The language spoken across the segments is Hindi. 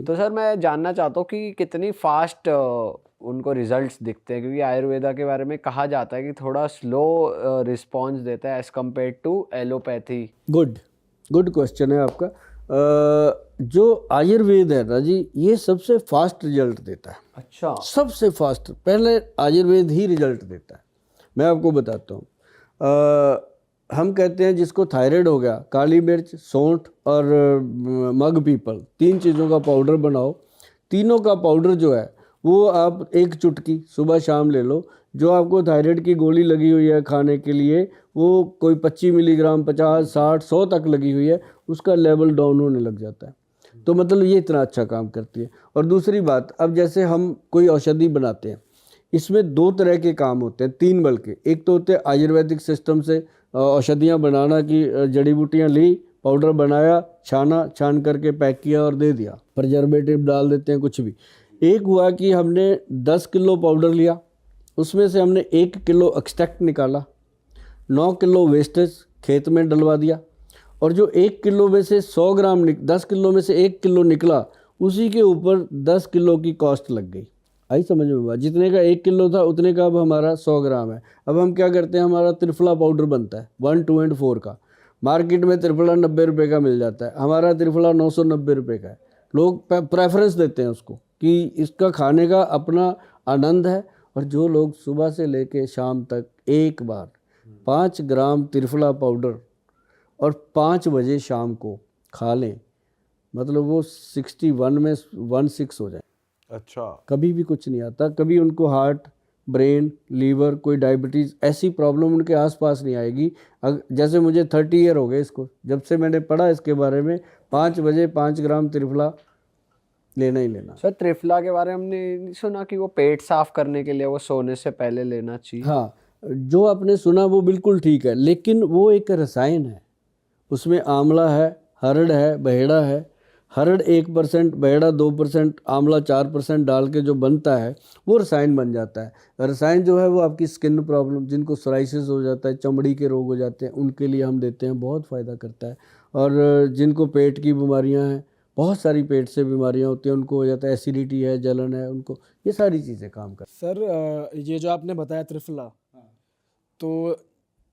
तो सर मैं जानना चाहता हूँ कि कितनी फास्ट उनको रिजल्ट्स दिखते हैं, क्योंकि आयुर्वेदा के बारे में कहा जाता है कि थोड़ा स्लो रिस्पॉन्स देता है as compared to allopathy. Good good question है आपका। जो आयुर्वेद है ना जी, ये सबसे फास्ट रिजल्ट देता है। अच्छा। सबसे फास्ट पहले आयुर्वेद ही रिजल्ट देता है। मैं आपको बताता हूँ। हम कहते हैं जिसको थायराइड हो गया, काली मिर्च, सौंठ और मग पीपल, 3 चीज़ों का पाउडर बनाओ। तीनों का पाउडर जो है वो आप एक चुटकी सुबह शाम ले लो। जो आपको थायराइड की गोली लगी हुई है खाने के लिए, वो कोई 25 मिलीग्राम, 50, 60, 100 तक लगी हुई है, उसका लेवल डाउन होने लग जाता है। तो मतलब ये इतना अच्छा काम करती है। और दूसरी बात, अब जैसे हम कोई औषधि बनाते हैं, इसमें 2 तरह के काम होते हैं, 3 बल्कि। एक तो होते हैं आयुर्वेदिक सिस्टम से औषधियाँ बनाना, की जड़ी बूटियाँ ली, पाउडर बनाया, छान करके पैक किया और दे दिया, प्रिजर्वेटिव डाल देते हैं कुछ भी। एक हुआ कि हमने 10 किलो पाउडर लिया, उसमें से हमने 1 किलो एक्सट्रैक्ट निकाला, 9 किलो वेस्टेज खेत में डलवा दिया, और जो 1 किलो में से 100 ग्राम 10 किलो में से 1 किलो निकला, उसी के ऊपर 10 किलो की कॉस्ट लग गई। आई समझ में बात? जितने का 1 किलो था उतने का अब हमारा 100 ग्राम है। अब हम क्या करते हैं, हमारा त्रिफला पाउडर बनता है 1, 2 एंड 4 का। मार्केट में त्रिफला 90 रुपये का मिल जाता है, हमारा त्रिफला 990 रुपये का है। लोग प्रेफरेंस देते हैं उसको कि इसका खाने का अपना आनंद है। और जो लोग सुबह से लेके शाम तक एक बार 5 ग्राम त्रिफला पाउडर और 5 बजे शाम को खा लें, मतलब वो 61 में 16 हो जाए। अच्छा। कभी भी कुछ नहीं आता, कभी उनको हार्ट, ब्रेन, लीवर, कोई डायबिटीज़ ऐसी प्रॉब्लम उनके आसपास नहीं आएगी। जैसे मुझे 30 ईयर हो गए इसको, जब से मैंने पढ़ा इसके बारे में, 5 बजे 5 ग्राम त्रिफला लेना ही लेना। सर त्रिफला के बारे में हमने नहीं सुना कि वो पेट साफ करने के लिए वो सोने से पहले लेना चाहिए? हाँ, जो आपने सुना वो बिल्कुल ठीक है, लेकिन वो एक रसायन है। उसमें आंवला है, हरड़ है, बहेड़ा है। हरड़ 1%, बहेड़ा 2%, आंवला 4% डाल के जो बनता है वो रसायन बन जाता है। रसायन जो है वो आपकी स्किन प्रॉब्लम, जिनको सोराइसिस हो जाता है, चमड़ी के रोग हो जाते हैं, उनके लिए हम देते हैं, बहुत फ़ायदा करता है। और जिनको पेट की बीमारियां हैं, बहुत सारी पेट से बीमारियां होती हैं, उनको हो जाता है, एसिडिटी है, जलन है, उनको ये सारी चीज़ें काम कर। सर ये जो आपने बताया त्रिफला, तो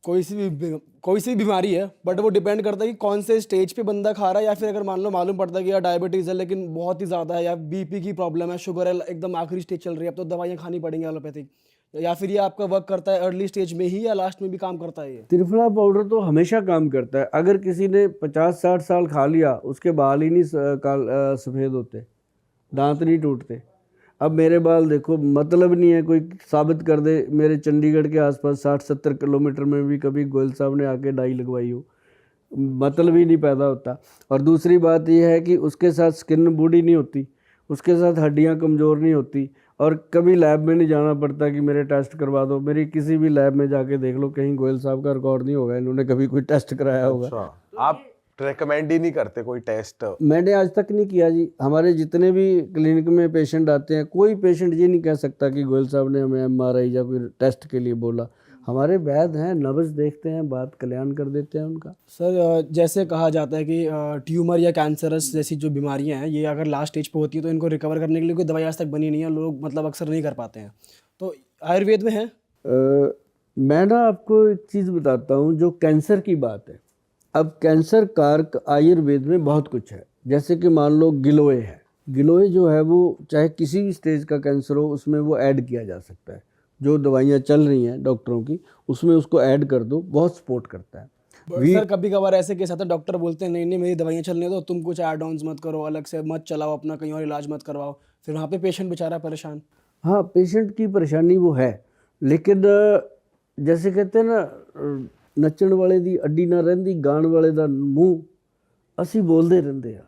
कोई सी बीमारी है, बट वो डिपेंड करता है कि कौन से स्टेज पे बंदा खा रहा है। या फिर अगर मान लो मालूम पड़ता है कि यार डायबिटीज़ है लेकिन बहुत ही ज़्यादा है, या बीपी की प्रॉब्लम है, शुगर है, एकदम आखिरी स्टेज चल रही है, अब तो दवाइयाँ खानी पड़ेंगी एलोपैथिक। या फिर ये आपका वर्क करता है अर्ली स्टेज में ही या लास्ट में भी काम करता है? ये त्रिफला पाउडर तो हमेशा काम करता है। अगर किसी ने 50-60 साल खा लिया, उसके बाल ही नहीं सफ़ेद होते, दांत नहीं टूटते। अब मेरे बाल देखो, मतलब नहीं है कोई साबित कर दे मेरे चंडीगढ़ के आसपास 60-70 किलोमीटर में भी कभी गोयल साहब ने आके डाई लगवाई हो, मतलब ही नहीं पैदा होता। और दूसरी बात यह है कि उसके साथ स्किन बूढ़ी नहीं होती, उसके साथ हड्डियां कमज़ोर नहीं होती, और कभी लैब में नहीं जाना पड़ता कि मेरे टेस्ट करवा दो। मेरी किसी भी लैब में जाके देख लो, कहीं गोयल साहब का रिकॉर्ड नहीं होगा इन्होंने कभी कोई टेस्ट कराया होगा। अच्छा, आप रेकमेंड ही नहीं करते कोई टेस्ट? मैंने आज तक नहीं किया जी। हमारे जितने भी क्लिनिक में पेशेंट आते हैं, कोई पेशेंट ये नहीं कह सकता कि गोयल साहब ने हमें MRI या कोई टेस्ट के लिए बोला। हमारे वैद्य हैं, नब्ज देखते हैं, बात कल्याण कर देते हैं उनका। सर जैसे कहा जाता है कि ट्यूमर या कैंसरस जैसी जो बीमारियां हैं, ये अगर लास्ट स्टेज पे होती है तो इनको रिकवर करने के लिए कोई दवाई आज तक बनी नहीं है, लोग मतलब अक्सर नहीं कर पाते हैं, तो आयुर्वेद में है? मैं ना आपको एक चीज़ बताता हूँ, जो कैंसर की बात है। अब कैंसर कारक आयुर्वेद में बहुत कुछ है। जैसे कि मान लो गिलोय है, गिलोय जो है वो चाहे किसी भी स्टेज का कैंसर हो, उसमें वो ऐड किया जा सकता है। जो दवाइयाँ चल रही हैं डॉक्टरों की, उसमें उसको ऐड कर दो, बहुत सपोर्ट करता है। सर कभी कभार ऐसे केस आता है, डॉक्टर बोलते हैं नहीं नहीं मेरी दवाइयाँ चलने दो, तुम कुछ एड ऑन्स मत करो, अलग से मत चलाओ, अपना कहीं और इलाज मत करवाओ, फिर वहाँ पे पेशेंट बेचारा परेशान। हाँ, पेशेंट की परेशानी वो है, लेकिन जैसे कहते हैं ना, नचण वाले दी अड्डी ना रहंदी, गाण वाले दा मुँह। असी बोलते रहते हैं,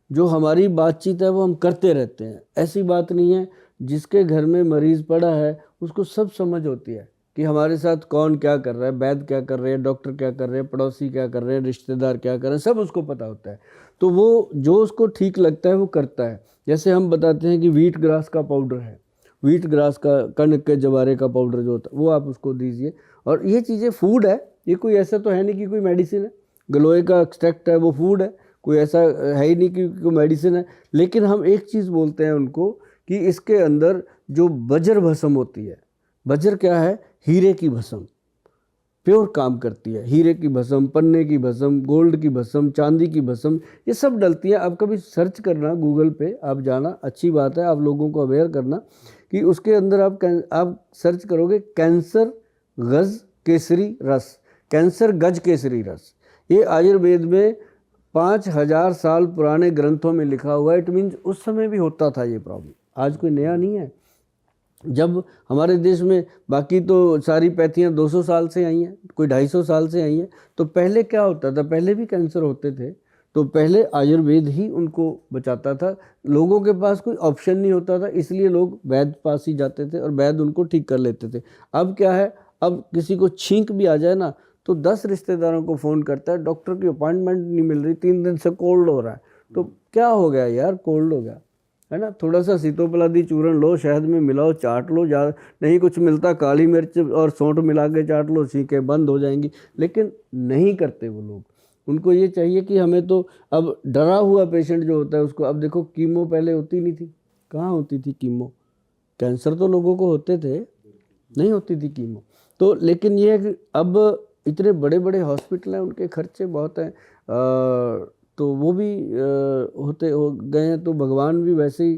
जो हमारी बातचीत है वो हम करते रहते हैं। ऐसी बात नहीं है, जिसके घर में मरीज़ पड़ा है उसको सब समझ होती है कि हमारे साथ कौन क्या कर रहा है, वैद्य क्या कर रहे हैं, डॉक्टर क्या कर रहे हैं, पड़ोसी क्या कर रहे हैं, रिश्तेदार क्या कर रहे हैं, सब उसको पता होता है। तो वो जो उसको ठीक लगता है वो करता है। जैसे हम बताते हैं कि व्हीट ग्रास का पाउडर है, व्हीट ग्रास का, कणक के जवारे का पाउडर जो होता है वो आप उसको दीजिए। और ये चीज़ें फूड है, ये कोई ऐसा तो है नहीं कि कोई मेडिसिन है। गलोए का एक्सट्रैक्ट है वो फूड है, कोई ऐसा है ही नहीं कि कोई मेडिसिन है। लेकिन हम एक चीज़ बोलते हैं उनको कि इसके अंदर जो बजर भस्म होती है, बजर क्या है? हीरे की भस्म, प्योर काम करती है। हीरे की भस्म, पन्ने की भस्म, गोल्ड की भस्म, चांदी की भस्म, ये सब डलती है। आप कभी सर्च करना गूगल पे, आप जाना, अच्छी बात है, आप लोगों को अवेयर करना कि उसके अंदर आप सर्च करोगे कैंसर गज केसरी रस, कैंसर गज केसरी रस। ये आयुर्वेद में 5000 साल पुराने ग्रंथों में लिखा हुआ है। इट मीन्स उस समय भी होता था ये प्रॉब्लम, आज कोई नया नहीं है। जब हमारे देश में बाकी तो सारी पैथियाँ 200 साल से आई हैं, कोई 250 साल से आई हैं, तो पहले क्या होता था? पहले भी कैंसर होते थे, तो पहले आयुर्वेद ही उनको बचाता था। लोगों के पास कोई ऑप्शन नहीं होता था, इसलिए लोग वैद्य पास ही जाते थे और वैद्य उनको ठीक कर लेते थे। अब क्या है? अब किसी को छींक भी आ जाए ना तो 10 रिश्तेदारों को फ़ोन करता है, डॉक्टर की अपॉइंटमेंट नहीं मिल रही, 3 दिन से कोल्ड हो रहा है। तो क्या हो गया यार? कोल्ड हो गया है ना, थोड़ा सा सीतोपलादी चूर्ण लो, शहद में मिलाओ, चाट लो, ज़्यादा नहीं कुछ मिलता काली मिर्च और सौंठ मिला के चाट लो, छींकें बंद हो जाएंगी। लेकिन नहीं करते वो लोग, उनको ये चाहिए कि हमें तो अब डरा हुआ पेशेंट जो होता है उसको, अब देखो कीमो पहले होती नहीं थी, कहाँ होती थी कीमो? कैंसर तो लोगों को होते थे, नहीं होती थी कीमो। तो लेकिन ये है कि अब इतने बड़े बड़े हॉस्पिटल हैं, उनके खर्चे बहुत हैं, तो वो भी होते हो गए हैं। तो भगवान भी वैसे ही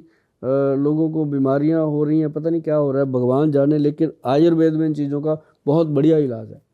लोगों को बीमारियां हो रही हैं, पता नहीं क्या हो रहा है, भगवान जाने। लेकिन आयुर्वेद में इन चीज़ों का बहुत बढ़िया इलाज है।